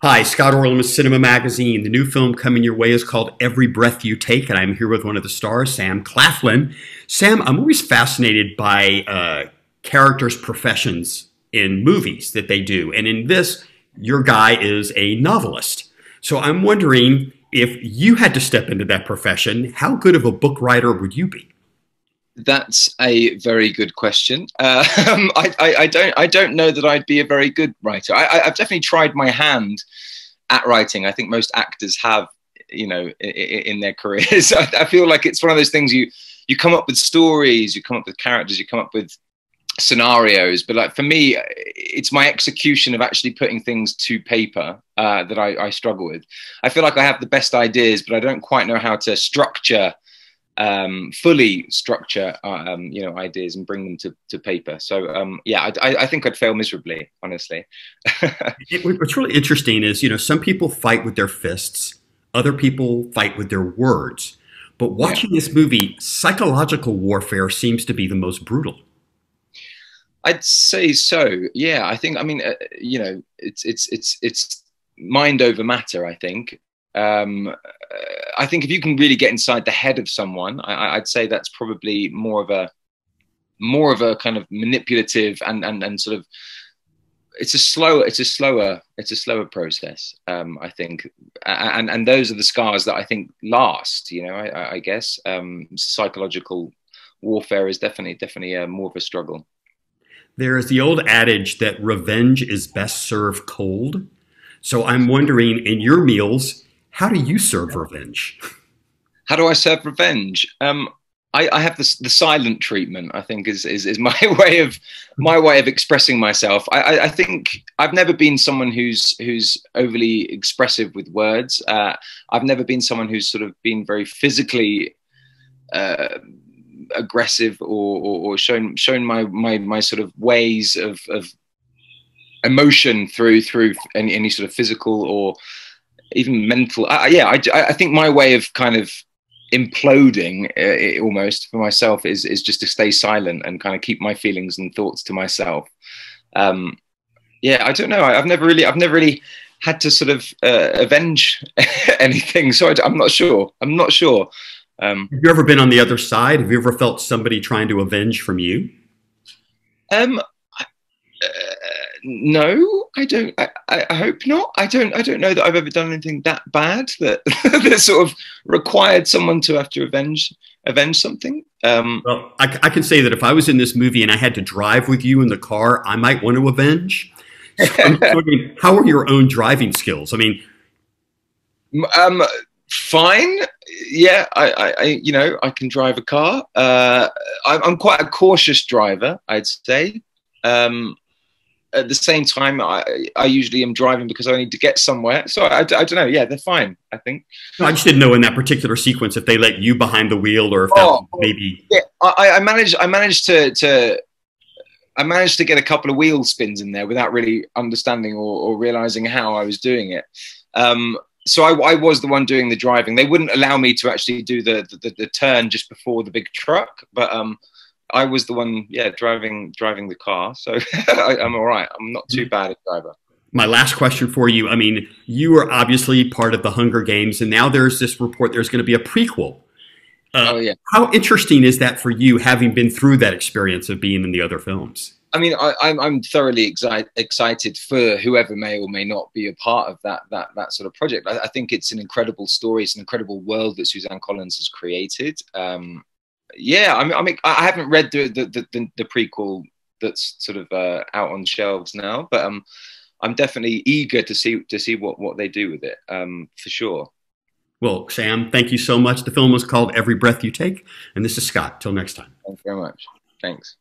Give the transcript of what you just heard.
Hi, Scott Orlin with Cinema-Magazin. The new film coming your way is called Every Breath You Take, and I'm here with one of the stars, Sam Claflin. Sam, I'm always fascinated by characters' professions in movies that they do. And in this, your guy is a novelist. So I'm wondering, if you had to step into that profession, how good of a book writer would you be? That's a very good question. I don't know that I'd be a very good writer. I've definitely tried my hand at writing. I think most actors have, in their careers. I feel like it's one of those things you come up with stories, you come up with characters, you come up with scenarios. But like for me, it's my execution of actually putting things to paper that I struggle with. I feel like I have the best ideas, but I don't quite know how to fully structure ideas and bring them to paper. So yeah, I think I'd fail miserably, honestly. What's really interesting is, some people fight with their fists, other people fight with their words. But watching this movie, psychological warfare seems to be the most brutal. I'd say so. Yeah, it's mind over matter, I think. I think if you can really get inside the head of someone, I'd say that's probably more of a kind of manipulative and sort of it's a slower process. I think, and those are the scars that I think last. I guess psychological warfare is definitely more of a struggle. There is the old adage that revenge is best served cold. So I'm wondering, in your meals, how do you serve revenge? How do I serve revenge? I have the silent treatment. I think is my way of expressing myself. I think I've never been someone who's overly expressive with words. I've never been someone who's sort of been very physically aggressive or shown my sort of ways of emotion through any sort of physical or even mental. I think my way of kind of imploding almost for myself is just to stay silent and kind of keep my feelings and thoughts to myself. Yeah, I don't know. I've never really had to sort of avenge anything, so I'm not sure. Have you ever been on the other side? Have you ever felt somebody trying to avenge from you? No, I don't. I hope not. I don't know that I've ever done anything that bad that that sort of required someone to have to avenge something. Well, I can say that if I was in this movie and I had to drive with you in the car, I might want to avenge. So I'm wondering, how are your own driving skills? I mean, fine. Yeah, I can drive a car. I'm quite a cautious driver, I'd say. At the same time, I usually am driving because I need to get somewhere. So I don't know. Yeah, they're fine, I think. no, I just didn't know in that particular sequence if they let you behind the wheel or if that maybe. Yeah, I managed to get a couple of wheel spins in there without really understanding or realizing how I was doing it. So I was the one doing the driving. They wouldn't allow me to actually do the turn just before the big truck, but I was the one, yeah, driving the car. So I'm all right. I'm not too bad a driver. My last question for you. I mean, you are obviously part of the Hunger Games, and now there's this report there's going to be a prequel. Oh yeah. How interesting is that for you, having been through that experience of being in the other films? I mean, I'm thoroughly excited for whoever may or may not be a part of that sort of project. I think it's an incredible story. It's an incredible world that Suzanne Collins has created. Yeah, I haven't read the prequel that's sort of out on shelves now, but I'm definitely eager to see what they do with it, for sure. Well, Sam, thank you so much. The film was called Every Breath You Take, and this is Scott. Till next time. Thank you very much. Thanks.